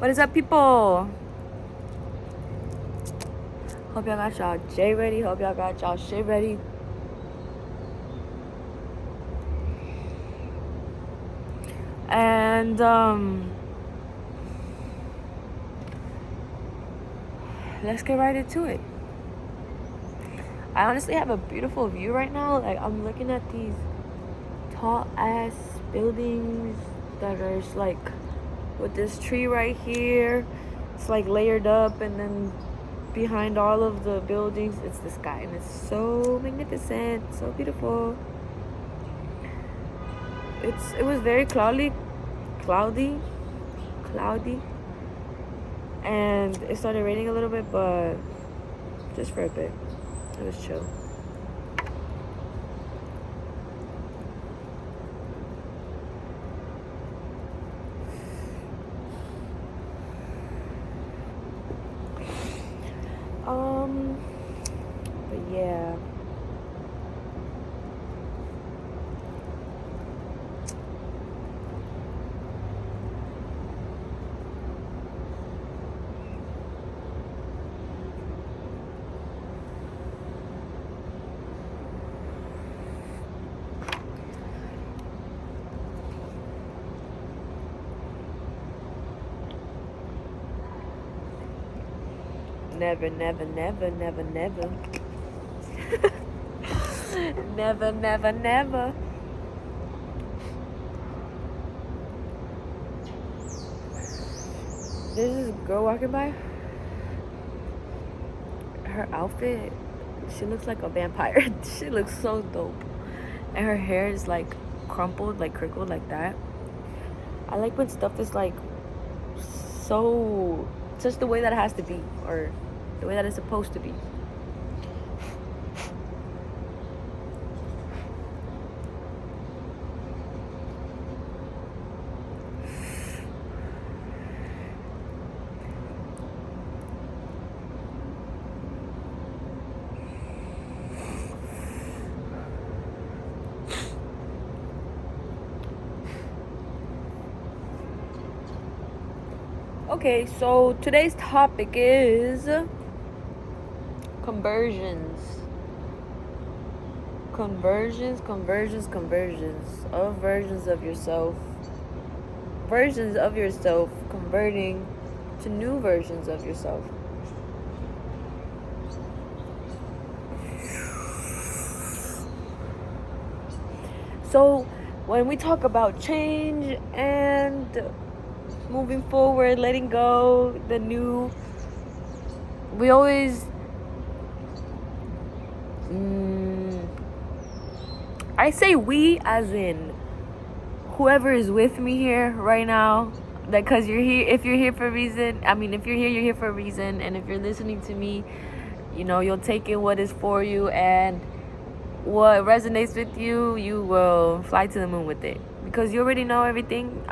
What is up, people? Hope y'all got y'all J ready. Hope y'all got y'all shit ready. And let's get right into it. I honestly have a beautiful view right now. Like, I'm looking at these tall ass buildings that are just like with this tree right here. It's like layered up, and then behind all of the buildings it's the sky, and it's so magnificent, so beautiful. It was very cloudy, and it started raining a little bit, but just for a bit. It was chill. But yeah. Never, never, never, never, never. Never, never, never. There's this girl walking by. Her outfit, she looks like a vampire. She looks so dope. And her hair is like crumpled, like crinkled like that. I like when stuff is like so, just the way that it has to be, or the way that it's supposed to be. Okay, so today's topic is conversions of versions of yourself, converting to new versions of yourself. So when we talk about change and moving forward, letting go, the new, we always I say we as in whoever is with me here right now, that because you're here, if you're here for a reason, if you're here for a reason, and if you're listening to me, you'll take in what is for you, and what resonates with you, you will fly to the moon with it, because you already know everything.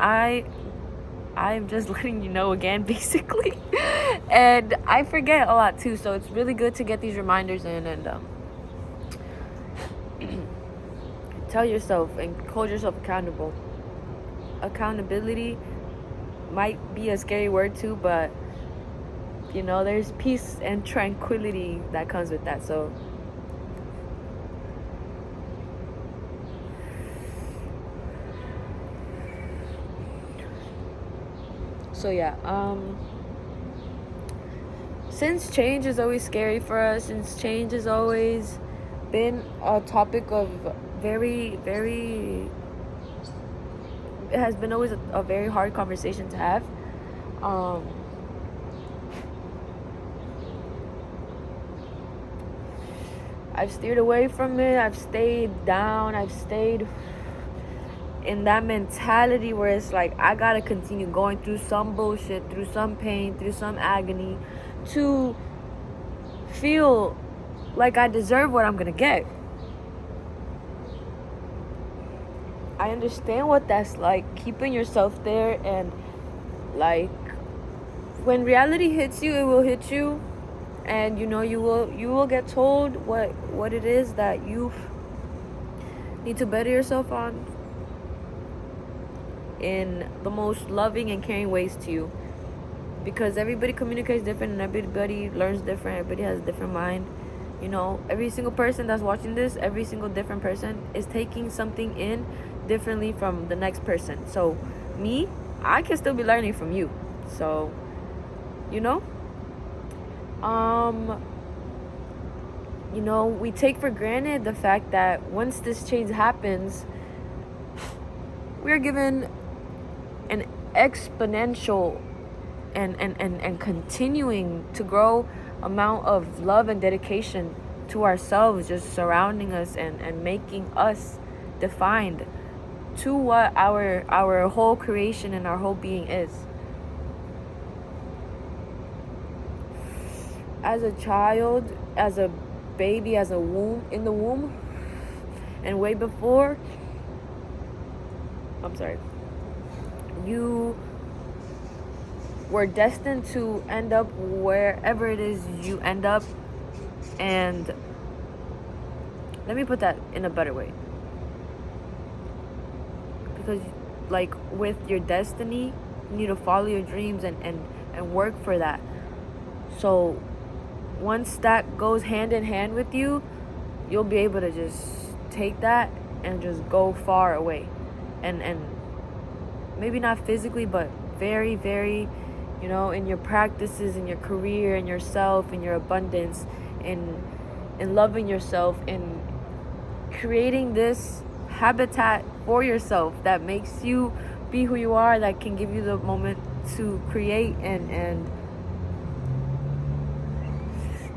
I'm just letting you know again, basically. And I forget a lot too, so it's really good to get these reminders in, and tell yourself and hold yourself accountable. Accountability might be a scary word too, but there's peace and tranquility that comes with that. So yeah, since change is always scary for us, since change has always been a topic of very, very, it has been always a very hard conversation to have. I've steered away from it. I've stayed down. I've stayed in that mentality where it's like I gotta continue going through some bullshit, through some pain, through some agony, to feel like I deserve what I'm gonna get. I understand what that's like, keeping yourself there, and like when reality hits you, it will hit you, and you will get told what it is that you need to better yourself on in the most loving and caring ways to you. because everybody communicates different and everybody learns different. Everybody has a different mind. You know, every single person that's watching this, every single different person is taking something in differently from the next person. So me, I can still be learning from you. So, you know, we take for granted the fact that once this change happens, we're given an exponential and continuing to grow amount of love and dedication to ourselves, just surrounding us and making us defined to what our whole creation and our whole being is. As a child, as a baby, as a womb, in the womb, and way before, you were destined to end up wherever it is you end up. And let me put that in a better way, because like with your destiny, you need to follow your dreams and work for that. So once that goes hand in hand with you, you'll be able to just take that and just go far away, and maybe not physically, but very, very, in your practices, in your career, in yourself, in your abundance, in loving yourself, in creating this habitat for yourself that makes you be who you are, that can give you the moment to create and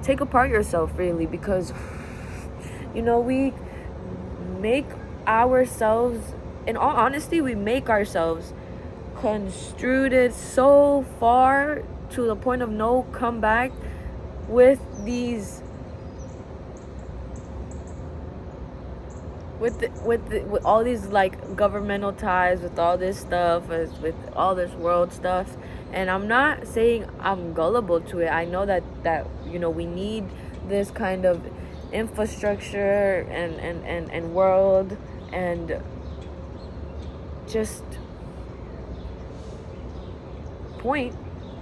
take apart yourself, really, because we make ourselves, in all honesty, we make ourselves construed it so far to the point of no comeback with these with all these like governmental ties, with all this stuff, with all this world stuff. And I'm not saying I'm gullible to it. I know that we need this kind of infrastructure and world, and just point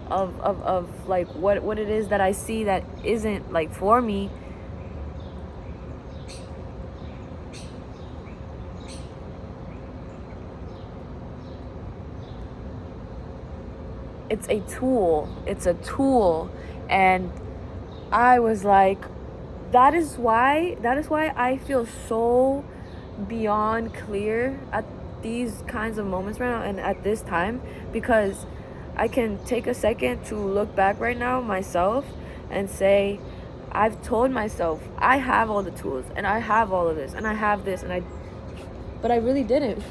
of like what it is that I see that isn't like for me. It's a tool. And I was like, that is why I feel so beyond clear at these kinds of moments right now and at this time, because I can take a second to look back right now myself and say, I've told myself I have all the tools and I have all of this and I have this, but I really didn't.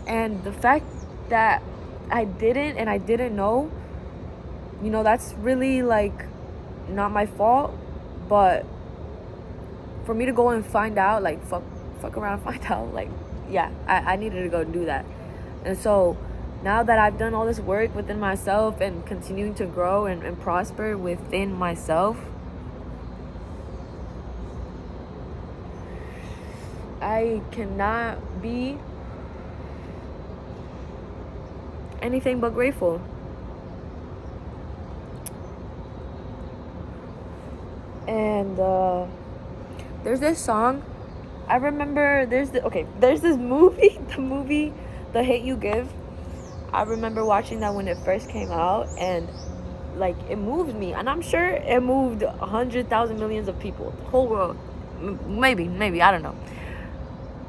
And the fact that I didn't and I didn't know, that's really like not my fault. But for me to go and find out, like fuck around and find out, like, yeah, I needed to go do that. And so now that I've done all this work within myself and continuing to grow and prosper within myself, I cannot be anything but grateful. And there's this song, I remember, there's this movie, the movie The Hate U Give. I remember watching that when it first came out, and like it moved me, and I'm sure it moved 100,000 millions of people, the whole world, maybe, I don't know,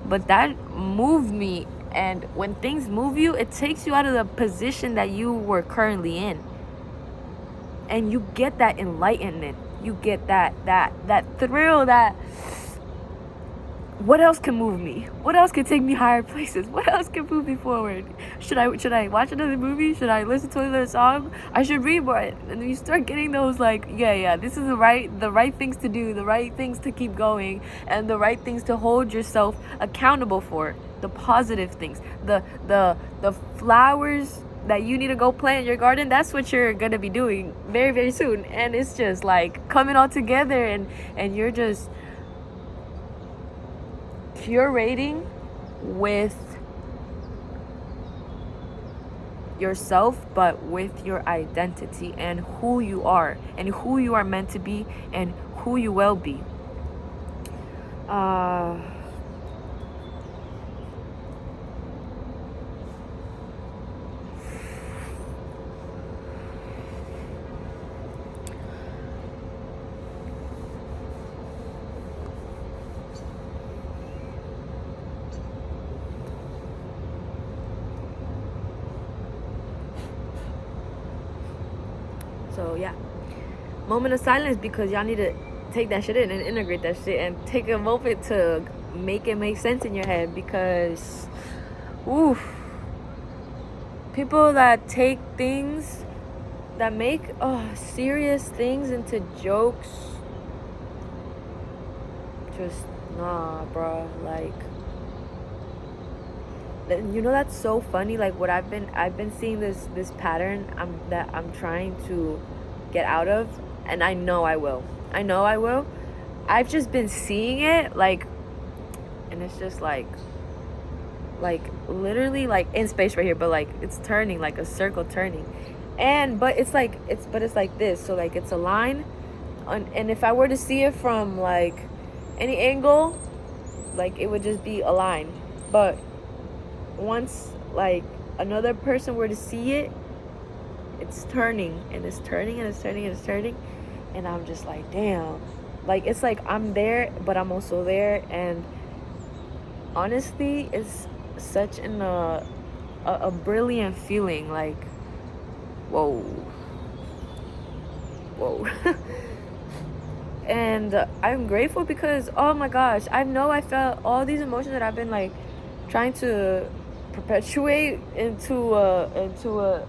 but that moved me. And when things move you, it takes you out of the position that you were currently in, and you get that enlightenment, you get that thrill, that what else can move me? What else can take me higher places? What else can move me forward? Should I watch another movie? Should I listen to another song? I should read more. And you start getting those like, yeah, this is the right things to do, the right things to keep going, and the right things to hold yourself accountable for. The positive things, the flowers that you need to go plant in your garden, that's what you're gonna be doing very, very soon. And it's just like coming all together, and you're just curating with yourself, but with your identity and who you are meant to be and who you will be. So yeah, moment of silence, because y'all need to take that shit in and integrate that shit and take a moment to make it make sense in your head, because people that take things, that make serious things into jokes, just nah, bruh. Like, you know, that's so funny. Like, what I've been seeing this pattern that I'm trying to get out of, and I know I will. I've just been seeing it, like, and it's just like literally like in space right here, but like it's turning, like a circle turning, but it's like this. So like it's a line, and if I were to see it from like any angle, like it would just be a line. But once like another person were to see it, it's turning and it's turning and it's turning and it's turning, and I'm just like, damn. Like, it's like I'm there, but I'm also there. And honestly, it's such a brilliant feeling. Like, whoa. And I'm grateful because, oh my gosh, I felt all these emotions that I've been like trying to perpetuate into a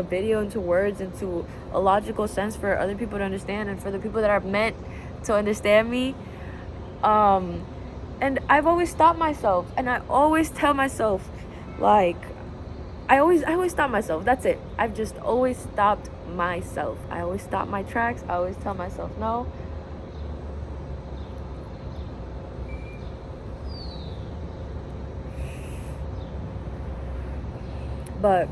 video, into words, into a logical sense for other people to understand, and for the people that are meant to understand me. And I've always stopped myself, and I always tell myself, like, I always stop myself. That's it. I've just always stopped myself. I always stop my tracks. I always tell myself no. But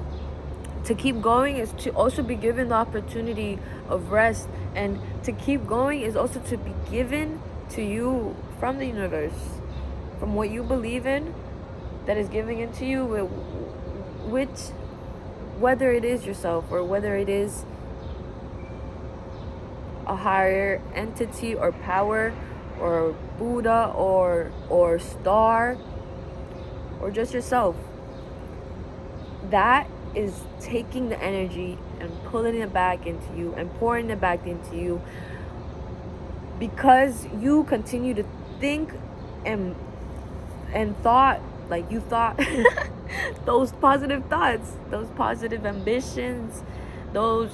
to keep going is to also be given the opportunity of rest, and to keep going is also to be given to you from the universe, from what you believe in, that is giving it to you, which, whether it is yourself or whether it is a higher entity or power or Buddha or star or just yourself. That is taking the energy and pulling it back into you and pouring it back into you, because you continue to think and thought, like you thought those positive thoughts, those positive ambitions, those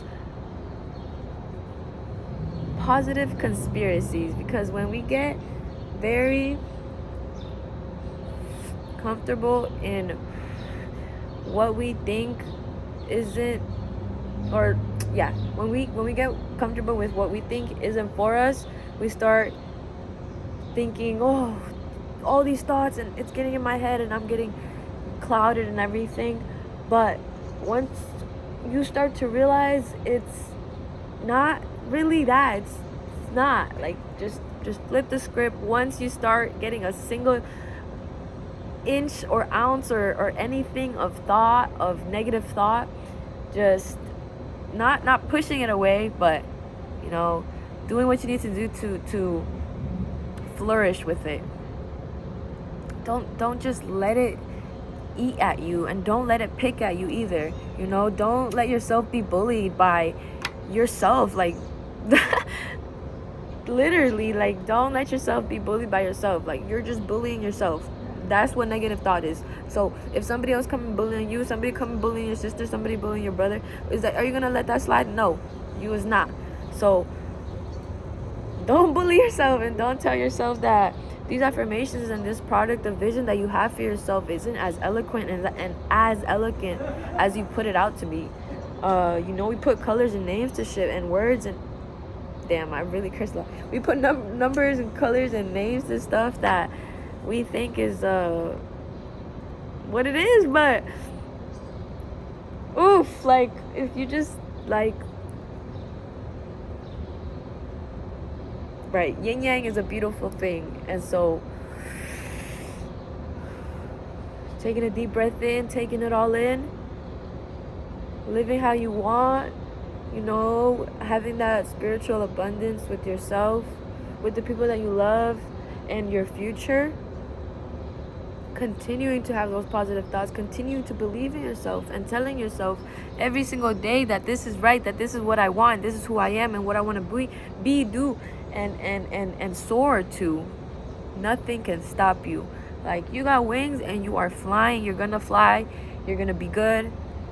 positive conspiracies. Because when we get very comfortable in what we think isn't, or yeah, when we get comfortable with what we think isn't for us, we start thinking, oh, all these thoughts, and it's getting in my head, and I'm getting clouded and everything. But once you start to realize it's not really that, it's not like, just flip the script. Once you start getting a single inch or ounce or anything of thought, of negative thought, just not pushing it away, but you know, doing what you need to do to flourish with it. Don't just let it eat at you, and don't let it pick at you either. You know, don't let yourself be bullied by yourself. Like literally, like, don't let yourself be bullied by yourself. Like, you're just bullying yourself. That's what negative thought is. So if somebody else coming bullying you, somebody coming bullying your sister, somebody bullying your brother, are you gonna let that slide? No, you is not. So don't bully yourself, and don't tell yourself that these affirmations and this product of vision that you have for yourself isn't as eloquent and as elegant as you put it out to be. You know, we put colors and names to shit, and words, and damn, I really cursed a lot. We put numbers and colors and names to stuff that we think is what it is, but oof, like if you just like, right, yin yang is a beautiful thing. And so taking a deep breath in, taking it all in, living how you want, you know, having that spiritual abundance with yourself, with the people that you love, and your future. Continuing to have those positive thoughts, continuing to believe in yourself, and telling yourself every single day that this is right, that this is what I want, this is who I am, and what I want to be, do, and soar to. Nothing can stop you. Like, you got wings and you are flying. You're gonna fly. You're gonna be good.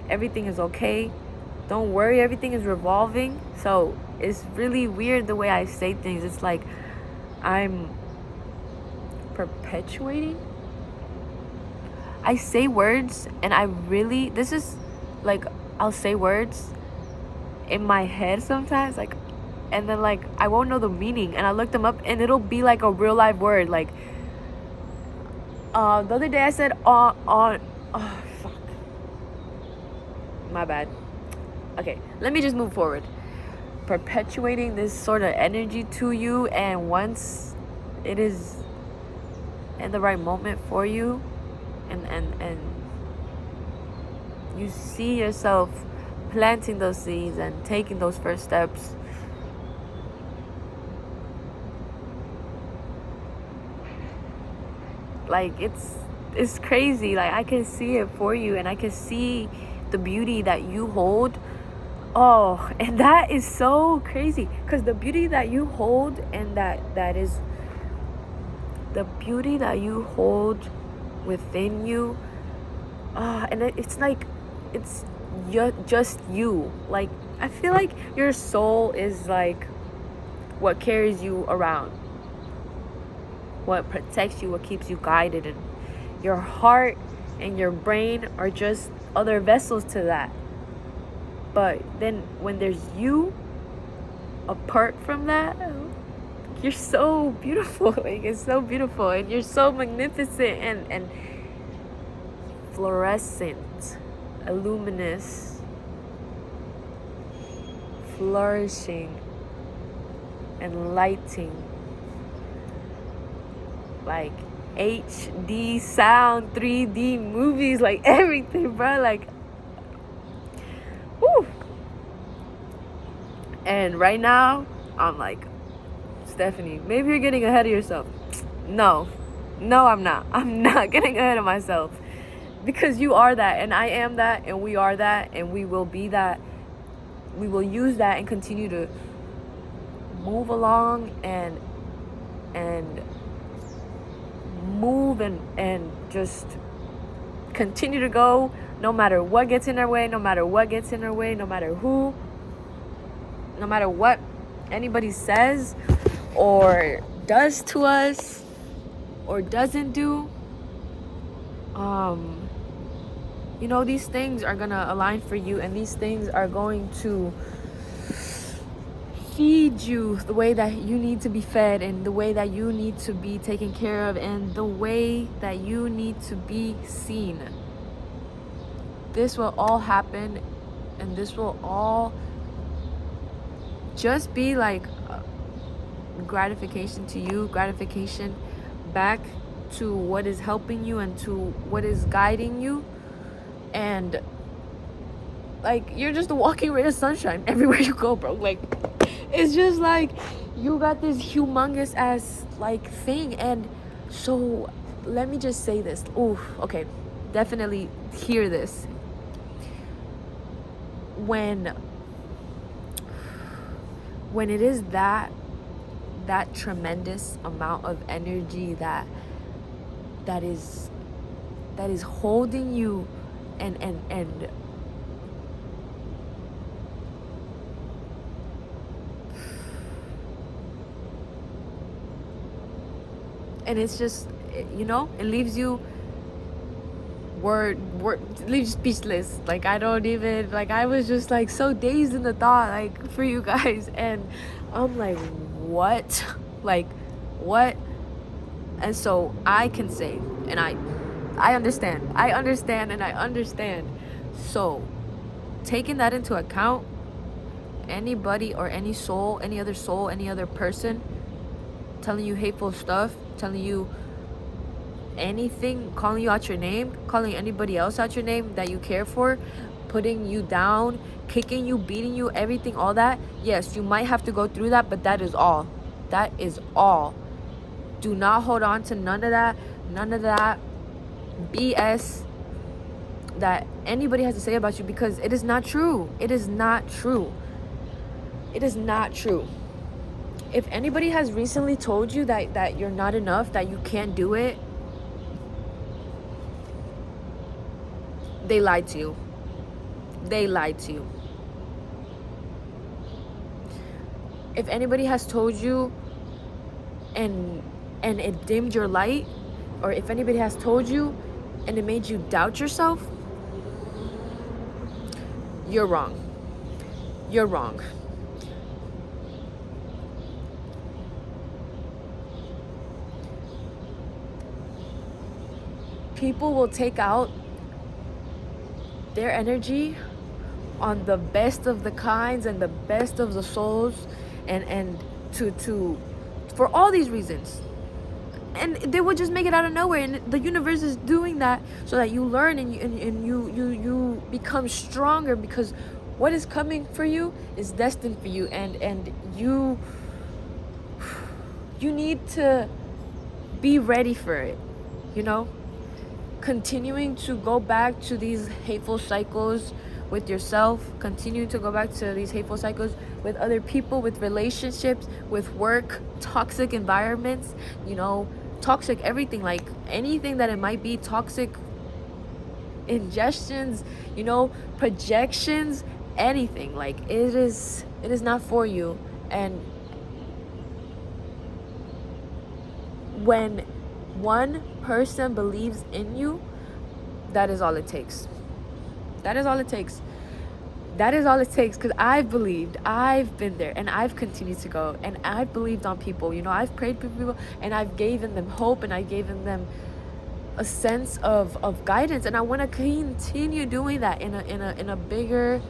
Everything is okay. Don't worry, everything is revolving. So it's really weird the way I say things. It's like I'm perpetuating. I say words and this is like, I'll say words in my head sometimes, like, and then like I won't know the meaning, and I look them up and it'll be like a real life word. Like the other day I said oh fuck, my bad. Okay, let me just move forward. Perpetuating this sort of energy to you, and once it is in the right moment for you, and you see yourself planting those seeds and taking those first steps, like it's crazy. Like, I can see it for you, and I can see the beauty that you hold. Oh, and that is so crazy, because the beauty that you hold, and that is the beauty that you hold within you. And it's like, it's just you. Like, I feel like your soul is like what carries you around, what protects you, what keeps you guided, and your heart and your brain are just other vessels to that. But then when there's you apart from that, you're so beautiful. Like, it's so beautiful, and you're so magnificent and fluorescent, luminous, flourishing, and lighting, like HD sound, 3D movies, like everything, bro. Like, woo. And right now, I'm like, Stephanie, maybe you're getting ahead of yourself. No, I'm not. I'm not getting ahead of myself, because you are that, and I am that, and we are that, and we will be that. We will use that and continue to move along and move and just continue to go, no matter what gets in our way, no matter what gets in our way, no matter who, no matter what anybody says or does to us or doesn't do. You know, these things are gonna align for you, and these things are going to feed you the way that you need to be fed, and the way that you need to be taken care of, and the way that you need to be seen. This will all happen, and this will all just be like gratification to you, gratification back to what is helping you and to what is guiding you. And like, you're just a walking ray of sunshine everywhere you go, bro. Like, it's just like you got this humongous ass like thing. And so let me just say this. Ooh, okay, definitely hear this. When it is that tremendous amount of energy that is holding you and it's just, you know, it leaves you leaves speechless. Like, I don't even, like, I was just like so dazed in the thought, like, for you guys, and I'm like, what? Like, what? And so I can say, and I understand, and I understand. So taking that into account, anybody or any soul, any other person telling you hateful stuff, telling you anything, calling you out your name, calling anybody else out your name that you care for, putting you down, kicking you, beating you, everything, all that, yes, you might have to go through that, but that is all. That is all. Do not hold on to none of that BS that anybody has to say about you, because it is not true. It is not true. It is not true. If anybody has recently told you that you're not enough, that you can't do it, they lied to you. They lied to you. If anybody has told you and it dimmed your light, or if anybody has told you and it made you doubt yourself, you're wrong. You're wrong. People will take out their energy on the best of the kinds and the best of the souls, and to for all these reasons, and they will just make it out of nowhere, and the universe is doing that so that you learn and you become stronger, because what is coming for you is destined for you, and you need to be ready for it, you know. Continuing to go back to these hateful cycles with yourself, continuing to go back to these hateful cycles with other people, with relationships, with work, toxic environments, you know, toxic everything, like anything that it might be, toxic ingestions, you know, projections, anything, like it is not for you. And when one person believes in you, that is all it takes. That is all it takes. That is all it takes, because I've believed, I've been there, and I've continued to go, and I've believed on people, you know, I've prayed for people, and I've given them hope, and I've given them a sense of guidance, and I want to continue doing that in a bigger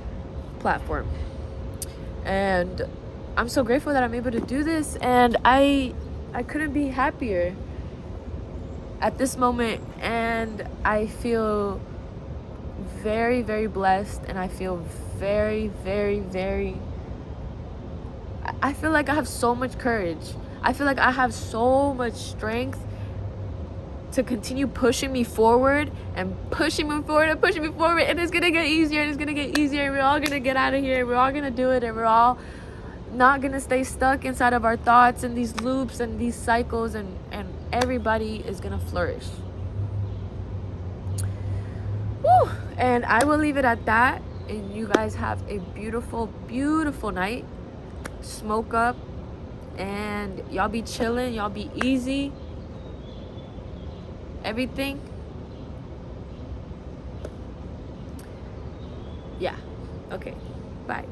platform. And I'm so grateful that I'm able to do this, and I couldn't be happier at this moment, and I feel very, very blessed, and I feel very, very, very, I feel like I have so much courage. I feel like I have so much strength to continue pushing me forward and pushing me forward and pushing me forward, and it's gonna get easier, and it's gonna get easier, and we're all gonna get out of here, and we're all gonna do it, and we're all not gonna stay stuck inside of our thoughts and these loops and these cycles, and everybody is gonna flourish. Woo! And I will leave it at that, and you guys have a beautiful, beautiful night. Smoke up, and y'all be chilling, y'all be easy, everything. Yeah. Okay. Bye.